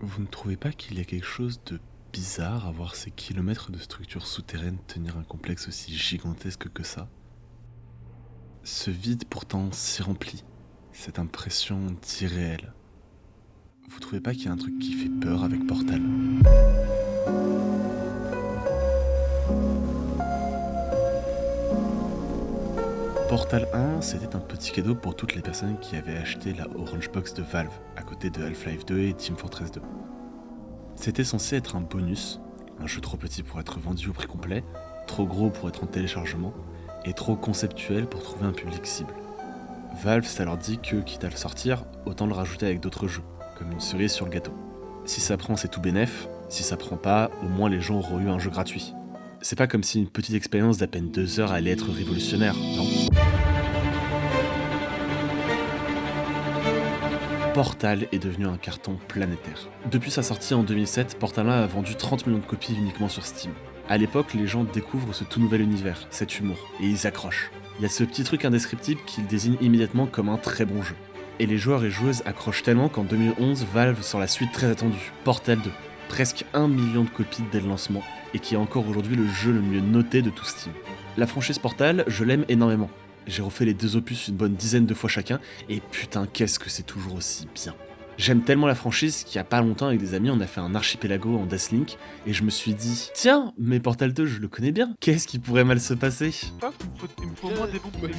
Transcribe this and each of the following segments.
Vous ne trouvez pas qu'il y a quelque chose de bizarre à voir ces kilomètres de structures souterraines tenir un complexe aussi gigantesque que ça? Ce vide pourtant si rempli, cette impression d'irréel. Vous trouvez pas qu'il y a un truc qui fait peur avec Portal? Portal 1, c'était un petit cadeau pour toutes les personnes qui avaient acheté la Orange Box de Valve, à côté de Half-Life 2 et Team Fortress 2. C'était censé être un bonus, un jeu trop petit pour être vendu au prix complet, trop gros pour être en téléchargement, et trop conceptuel pour trouver un public cible. Valve, ça leur dit que, quitte à le sortir, autant le rajouter avec d'autres jeux, comme une cerise sur le gâteau. Si ça prend, c'est tout bénef, si ça prend pas, au moins les gens auront eu un jeu gratuit. C'est pas comme si une petite expérience d'à peine 2 heures allait être révolutionnaire, non. Portal est devenu un carton planétaire. Depuis sa sortie en 2007, Portal 1 a vendu 30 millions de copies uniquement sur Steam. À l'époque, les gens découvrent ce tout nouvel univers, cet humour, et ils accrochent. Il y a ce petit truc indescriptible qui le désigne immédiatement comme un très bon jeu. Et les joueurs et joueuses accrochent tellement qu'en 2011, Valve sort la suite très attendue, Portal 2. Presque 1 million de copies dès le lancement, et qui est encore aujourd'hui le jeu le mieux noté de tout Steam. La franchise Portal, je l'aime énormément. J'ai refait les 2 opus une bonne dizaine de fois chacun, et putain qu'est-ce que c'est toujours aussi bien. J'aime tellement la franchise qu'il y a pas longtemps avec des amis on a fait un archipelago en Deathlink, et je me suis dit, tiens, mais Portal 2 je le connais bien, qu'est-ce qui pourrait mal se passer? Il me faut moins des bons coups.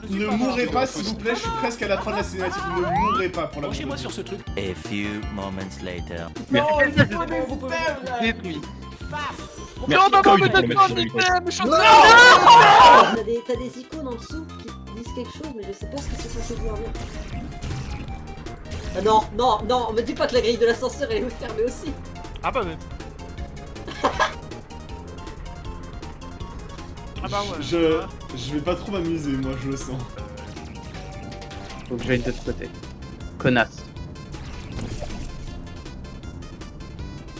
Ne mourrez pas s'il vous plaît, je suis presque à la fin de la cinématique, ne mourrez pas pour la Branchez-moi sur ce truc. A few moments later. Non, Vous pouvez Détruit. Non, non, non, mais t'as pas d'item, T'as des icônes en dessous qui disent quelque chose, mais je sais pas ce que c'est censé vouloir dire. Ah non, non, non, me dis pas que la grille de l'ascenseur elle est fermée aussi. Ah bah ouais. Ah bah ouais. Je vais pas trop m'amuser, moi je le sens. Faut que j'aille de l'autre côté. Connasse.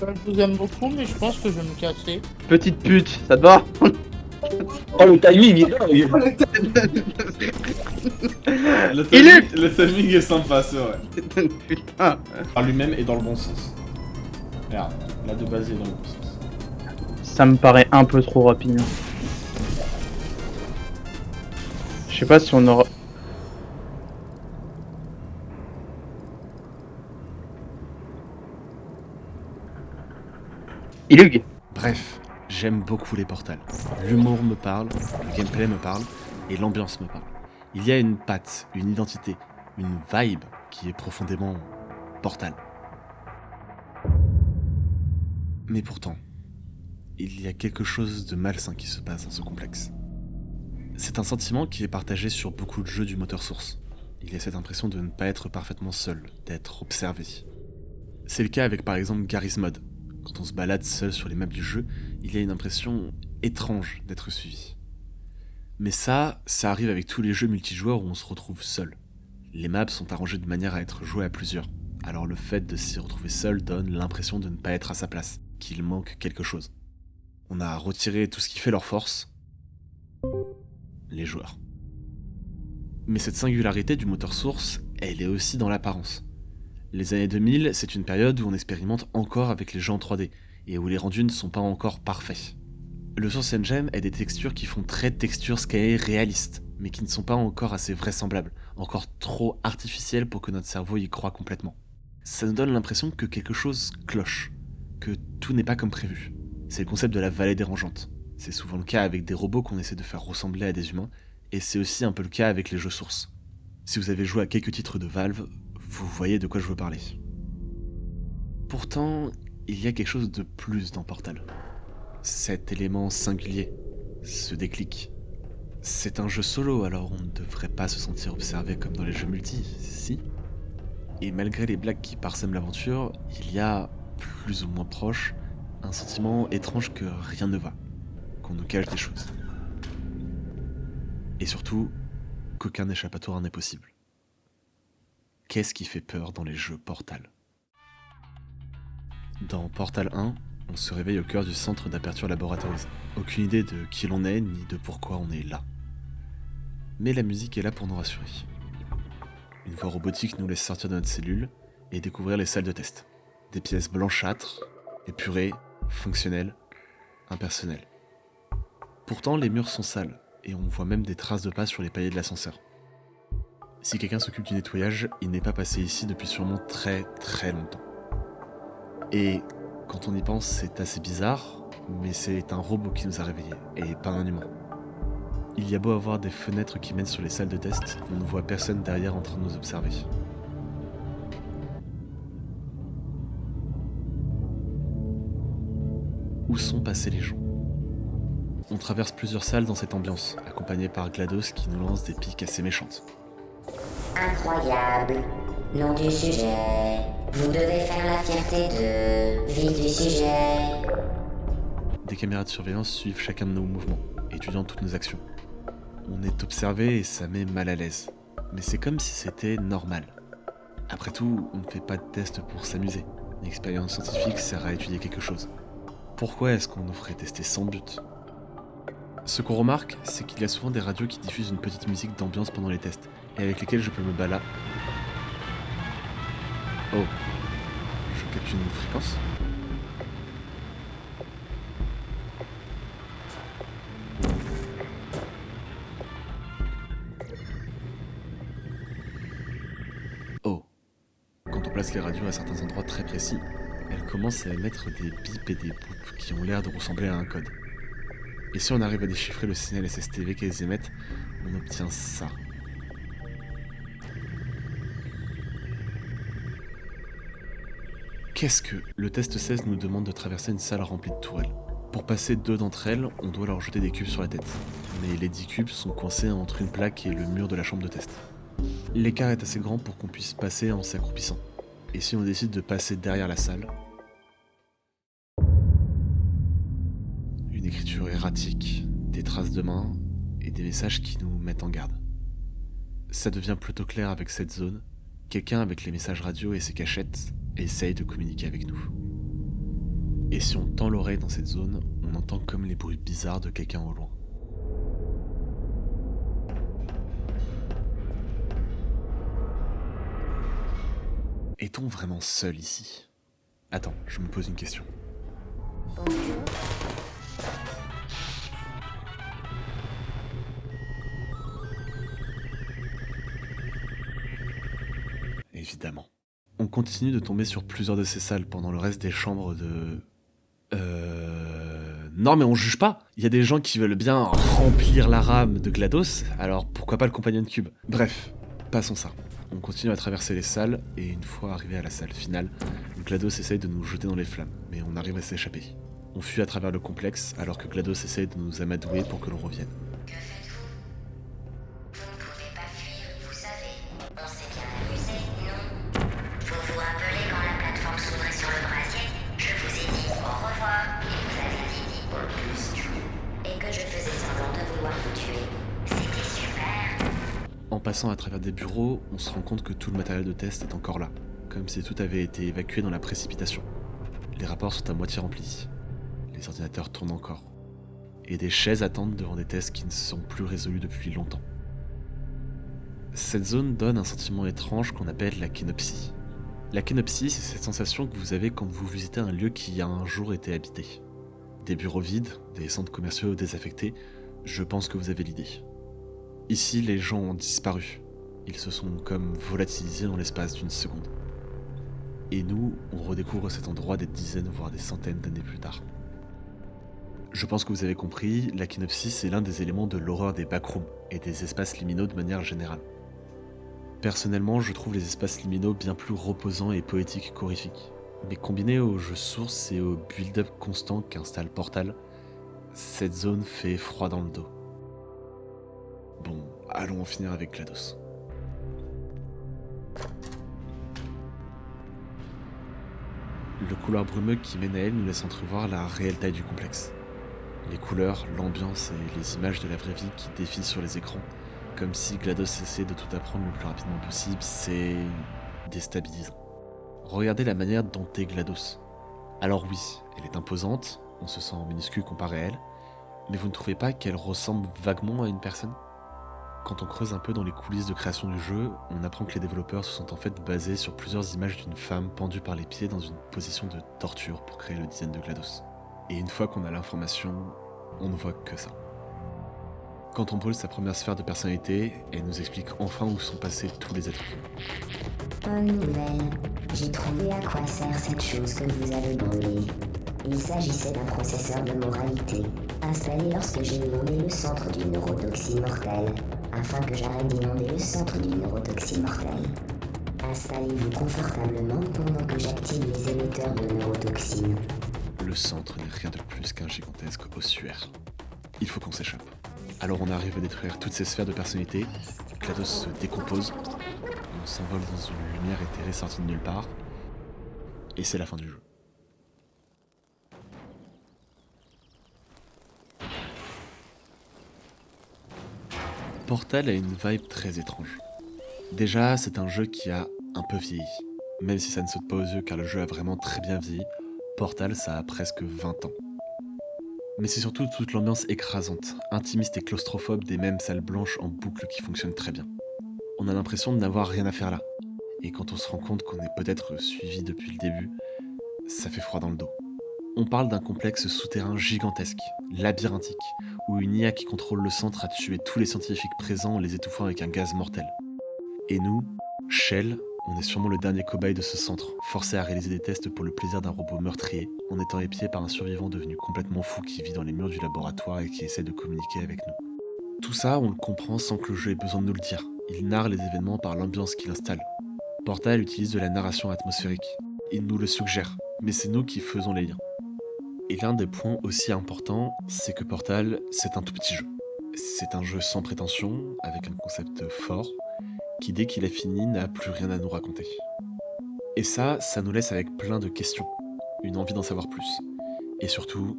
Je vous aime beaucoup, mais je pense que je vais me casser. Petite pute, ça te va? Oh, le timing, il est là. Le timing est sympa, c'est vrai. Putain. Par lui-même est dans le bon sens. Regarde, là de base il est dans le bon sens. Ça me paraît un peu trop rapide. Je sais pas si on aura... Ilug. Bref, j'aime beaucoup les Portals. L'humour me parle, le gameplay me parle, et l'ambiance me parle. Il y a une patte, une identité, une vibe qui est profondément Portal. Mais pourtant, il y a quelque chose de malsain qui se passe dans ce complexe. C'est un sentiment qui est partagé sur beaucoup de jeux du moteur source. Il y a cette impression de ne pas être parfaitement seul, d'être observé. C'est le cas avec par exemple Garry's Mod. Quand on se balade seul sur les maps du jeu, il y a une impression étrange d'être suivi. Mais ça arrive avec tous les jeux multijoueurs où on se retrouve seul. Les maps sont arrangées de manière à être jouées à plusieurs. Alors le fait de s'y retrouver seul donne l'impression de ne pas être à sa place, qu'il manque quelque chose. On a retiré tout ce qui fait leur force, les joueurs. Mais cette singularité du moteur source, elle est aussi dans l'apparence. Les années 2000, c'est une période où on expérimente encore avec les jeux en 3D, et où les rendus ne sont pas encore parfaits. Le Source Engine a des textures qui font très texture scalée réaliste, mais qui ne sont pas encore assez vraisemblables, encore trop artificielles pour que notre cerveau y croie complètement. Ça nous donne l'impression que quelque chose cloche, que tout n'est pas comme prévu. C'est le concept de la vallée dérangeante. C'est souvent le cas avec des robots qu'on essaie de faire ressembler à des humains, et c'est aussi un peu le cas avec les jeux sources. Si vous avez joué à quelques titres de Valve, vous voyez de quoi je veux parler. Pourtant, il y a quelque chose de plus dans Portal. Cet élément singulier, ce déclic. C'est un jeu solo, alors on ne devrait pas se sentir observé comme dans les jeux multi, si? Et malgré les blagues qui parsèment l'aventure, il y a, plus ou moins proche, un sentiment étrange que rien ne va, qu'on nous cache des choses. Et surtout, qu'aucun échappatoire n'est possible. Qu'est-ce qui fait peur dans les jeux Portal? Dans Portal 1, on se réveille au cœur du centre d'Aperture Laboratories. Aucune idée de qui l'on est, ni de pourquoi on est là. Mais la musique est là pour nous rassurer. Une voix robotique nous laisse sortir de notre cellule et découvrir les salles de test. Des pièces blanchâtres, épurées, fonctionnelles, impersonnelles. Pourtant, les murs sont sales, et on voit même des traces de pas sur les paliers de l'ascenseur. Si quelqu'un s'occupe du nettoyage, il n'est pas passé ici depuis sûrement très très longtemps. Et quand on y pense, c'est assez bizarre, mais c'est un robot qui nous a réveillés, et pas un humain. Il y a beau avoir des fenêtres qui mènent sur les salles de test, on ne voit personne derrière en train de nous observer. Où sont passés les gens ? On traverse plusieurs salles dans cette ambiance, accompagnés par GLaDOS qui nous lance des piques assez méchantes. Incroyable. Nom du sujet. Vous devez faire la fierté de... Vie du sujet. Des caméras de surveillance suivent chacun de nos mouvements, étudiant toutes nos actions. On est observé et ça met mal à l'aise. Mais c'est comme si c'était normal. Après tout, on ne fait pas de tests pour s'amuser. Une expérience scientifique sert à étudier quelque chose. Pourquoi est-ce qu'on nous ferait tester sans but ? Ce qu'on remarque, c'est qu'il y a souvent des radios qui diffusent une petite musique d'ambiance pendant les tests, et avec lesquelles je peux me balader. Oh, je capte une fréquence ? Oh, quand on place les radios à certains endroits très précis, elles commencent à émettre des bips et des boups qui ont l'air de ressembler à un code. Et si on arrive à déchiffrer le signal SSTV qu'elles émettent, on obtient ça. Qu'est-ce que... Le test 16 nous demande de traverser une salle remplie de tourelles. Pour passer 2 d'entre elles, on doit leur jeter des cubes sur la tête. Mais les 10 cubes sont coincés entre une plaque et le mur de la chambre de test. L'écart est assez grand pour qu'on puisse passer en s'accroupissant. Et si on décide de passer derrière la salle... Une écriture erratique, des traces de mains et des messages qui nous mettent en garde. Ça devient plutôt clair avec cette zone. Quelqu'un avec les messages radio et ses cachettes essaye de communiquer avec nous. Et si on tend l'oreille dans cette zone, on entend comme les bruits bizarres de quelqu'un au loin. Est-on vraiment seul ici ? Attends, je me pose une question. Évidemment. On continue de tomber sur plusieurs de ces salles pendant le reste des chambres de... Non mais on juge pas. Il y a des gens qui veulent bien remplir la RAM de GLaDOS, alors pourquoi pas le Companion Cube ? Bref, passons ça. On continue à traverser les salles, et une fois arrivé à la salle finale, GLaDOS essaye de nous jeter dans les flammes, mais on arrive à s'échapper. On fuit à travers le complexe, alors que GLaDOS essaye de nous amadouer pour que l'on revienne. Que faites-vous ? Vous ne pouvez pas fuir, vous savez. On s'est bien amusé, non ? Vous vous rappelez quand la plateforme s'ouvrait sur le brasier ? Je vous ai dit au revoir, et vous avez dit pas de question. Et que je faisais semblant de vouloir vous tuer. C'était super. En passant à travers des bureaux, on se rend compte que tout le matériel de test est encore là, comme si tout avait été évacué dans la précipitation. Les rapports sont à moitié remplis. Les ordinateurs tournent encore. Et des chaises attendent devant des tests qui ne sont plus résolus depuis longtemps. Cette zone donne un sentiment étrange qu'on appelle la kénopsie. La kénopsie, c'est cette sensation que vous avez quand vous visitez un lieu qui a un jour été habité. Des bureaux vides, des centres commerciaux désaffectés, je pense que vous avez l'idée. Ici, les gens ont disparu. Ils se sont comme volatilisés dans l'espace d'une seconde. Et nous, on redécouvre cet endroit des dizaines, voire des centaines d'années plus tard. Je pense que vous avez compris, la kénopsie c'est l'un des éléments de l'horreur des backrooms et des espaces liminaux de manière générale. Personnellement, je trouve les espaces liminaux bien plus reposants et poétiques qu'horrifiques. Mais combiné au jeu source et au build-up constant qu'installe Portal, cette zone fait froid dans le dos. Bon, allons en finir avec GLaDOS. Le couloir brumeux qui mène à elle nous laisse entrevoir la réelle taille du complexe. Les couleurs, l'ambiance et les images de la vraie vie qui défilent sur les écrans, comme si GLaDOS essaie de tout apprendre le plus rapidement possible, c'est déstabilisant. Regardez la manière dont est GLaDOS. Alors oui, elle est imposante, on se sent minuscule comparé à elle, mais vous ne trouvez pas qu'elle ressemble vaguement à une personne ? Quand on creuse un peu dans les coulisses de création du jeu, on apprend que les développeurs se sont en fait basés sur plusieurs images d'une femme pendue par les pieds dans une position de torture pour créer le design de GLaDOS. Et une fois qu'on a l'information, on ne voit que ça. Quand on brûle sa première sphère de personnalité, elle nous explique enfin où sont passés tous les êtres humains. Bonne nouvelle, j'ai trouvé à quoi sert cette chose que vous avez brûlée. Il s'agissait d'un processeur de moralité, installé lorsque j'ai inondé le centre d'une neurotoxine mortelle, afin que j'arrête d'inonder le centre d'une neurotoxine mortelle. Installez-vous confortablement pendant que j'active les émetteurs de neurotoxine. Le centre n'est rien de plus qu'un gigantesque ossuaire. Il faut qu'on s'échappe. Alors on arrive à détruire toutes ces sphères de personnalité, GLaDOS se décompose, on s'envole dans une lumière éthérée sortie de nulle part, et c'est la fin du jeu. Portal a une vibe très étrange. Déjà, c'est un jeu qui a un peu vieilli. Même si ça ne saute pas aux yeux car le jeu a vraiment très bien vieilli, Portal ça a presque 20 ans. Mais c'est surtout toute l'ambiance écrasante, intimiste et claustrophobe des mêmes salles blanches en boucle qui fonctionnent très bien. On a l'impression de n'avoir rien à faire là. Et quand on se rend compte qu'on est peut-être suivi depuis le début, ça fait froid dans le dos. On parle d'un complexe souterrain gigantesque, labyrinthique, où une IA qui contrôle le centre a tué tous les scientifiques présents en les étouffant avec un gaz mortel. Et nous, Shell, on est sûrement le dernier cobaye de ce centre, forcé à réaliser des tests pour le plaisir d'un robot meurtrier, en étant épié par un survivant devenu complètement fou qui vit dans les murs du laboratoire et qui essaie de communiquer avec nous. Tout ça, on le comprend sans que le jeu ait besoin de nous le dire. Il narre les événements par l'ambiance qu'il installe. Portal utilise de la narration atmosphérique. Il nous le suggère, mais c'est nous qui faisons les liens. Et l'un des points aussi importants, c'est que Portal, c'est un tout petit jeu. C'est un jeu sans prétention, avec un concept fort, qui dès qu'il a fini n'a plus rien à nous raconter. Et ça nous laisse avec plein de questions, une envie d'en savoir plus, et surtout,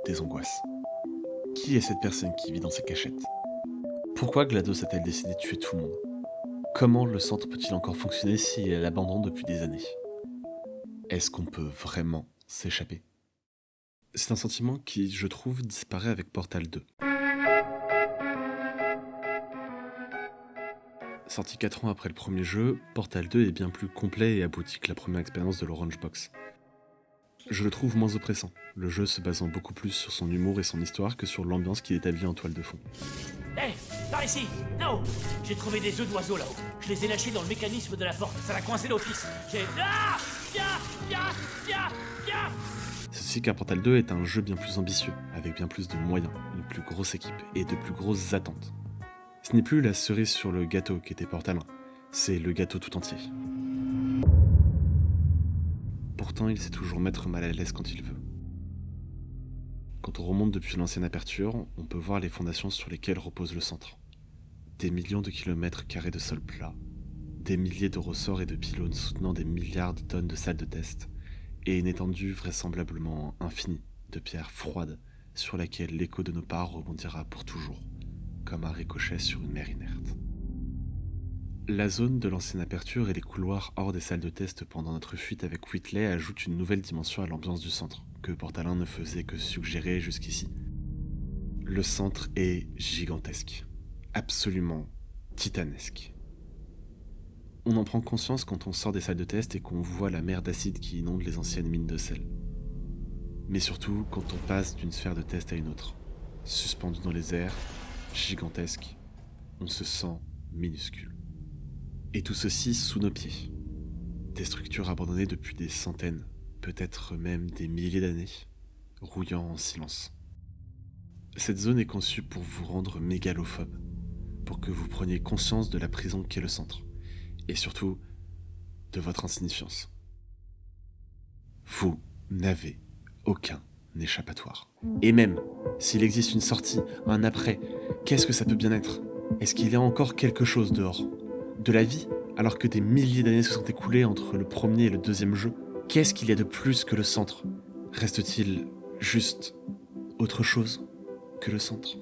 des angoisses. Qui est cette personne qui vit dans ces cachettes ? Pourquoi GLaDOS a-t-elle décidé de tuer tout le monde ? Comment le centre peut-il encore fonctionner si elle est à l'abandon depuis des années ? Est-ce qu'on peut vraiment s'échapper ? C'est un sentiment qui, je trouve, disparaît avec Portal 2. Sorti 4 ans après le premier jeu, Portal 2 est bien plus complet et abouti que la première expérience de l'Orange Box. Je le trouve moins oppressant, le jeu se basant beaucoup plus sur son humour et son histoire que sur l'ambiance qu'il établit en toile de fond. Hé, par ici! Non! J'ai trouvé des œufs d'oiseaux là-haut. Je les ai lâchés dans le mécanisme de la porte. Ça l'a coincé l'office. J'ai... Ah! Viens! C'est aussi qu'un Portal 2 est un jeu bien plus ambitieux, avec bien plus de moyens, une plus grosse équipe et de plus grosses attentes. Ce n'est plus la cerise sur le gâteau qui était Portal 1, c'est le gâteau tout entier. Pourtant, il sait toujours mettre mal à l'aise quand il veut. Quand on remonte depuis l'ancienne aperture, on peut voir les fondations sur lesquelles repose le centre. Des millions de kilomètres carrés de sol plat, des milliers de ressorts et de pylônes soutenant des milliards de tonnes de salles de test, et une étendue vraisemblablement infinie de pierres froides sur laquelle l'écho de nos pas rebondira pour toujours, comme un ricochet sur une mer inerte. La zone de l'ancienne aperture et les couloirs hors des salles de test pendant notre fuite avec Whitley ajoutent une nouvelle dimension à l'ambiance du centre, que Portal 1 ne faisait que suggérer jusqu'ici. Le centre est gigantesque, absolument titanesque. On en prend conscience quand on sort des salles de test et qu'on voit la mer d'acide qui inonde les anciennes mines de sel. Mais surtout quand on passe d'une sphère de test à une autre, suspendu dans les airs, gigantesque, on se sent minuscule. Et tout ceci sous nos pieds. Des structures abandonnées depuis des centaines, peut-être même des milliers d'années, rouillant en silence. Cette zone est conçue pour vous rendre mégalophobe, pour que vous preniez conscience de la prison qu'est le centre, et surtout, de votre insignifiance. Vous n'avez aucun échappatoire. Et même, s'il existe une sortie, un après, qu'est-ce que ça peut bien être ? Est-ce qu'il y a encore quelque chose dehors ? De la vie, alors que des milliers d'années se sont écoulées entre le premier et le deuxième jeu ? Qu'est-ce qu'il y a de plus que le centre ? Reste-t-il juste autre chose que le centre ?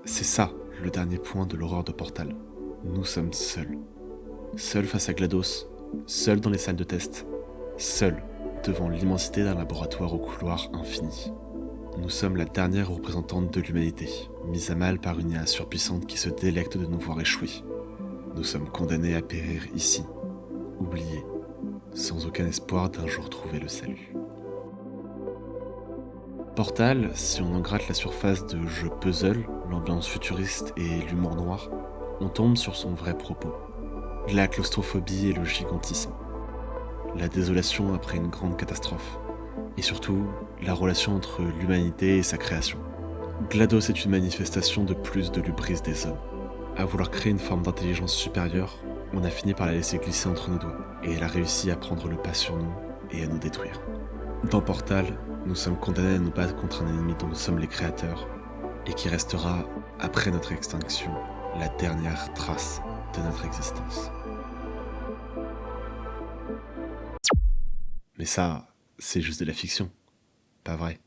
C'est ça, le dernier point de l'horreur de Portal. Nous sommes seuls. Seuls face à GLaDOS, seuls dans les salles de test, seuls devant l'immensité d'un laboratoire au couloir infini. Nous sommes la dernière représentante de l'humanité, mis à mal par une IA surpuissante qui se délecte de nous voir échouer. Nous sommes condamnés à périr ici, oubliés, sans aucun espoir d'un jour trouver le salut. Portal, si on en gratte la surface de jeu puzzle, l'ambiance futuriste et l'humour noir, on tombe sur son vrai propos. La claustrophobie et le gigantisme. La désolation après une grande catastrophe. Et surtout, la relation entre l'humanité et sa création. GLaDOS est une manifestation de plus de l'hubris des hommes. À vouloir créer une forme d'intelligence supérieure, on a fini par la laisser glisser entre nos doigts, et elle a réussi à prendre le pas sur nous et à nous détruire. Dans Portal, nous sommes condamnés à nous battre contre un ennemi dont nous sommes les créateurs, et qui restera, après notre extinction, la dernière trace de notre existence. Mais ça, c'est juste de la fiction, pas vrai.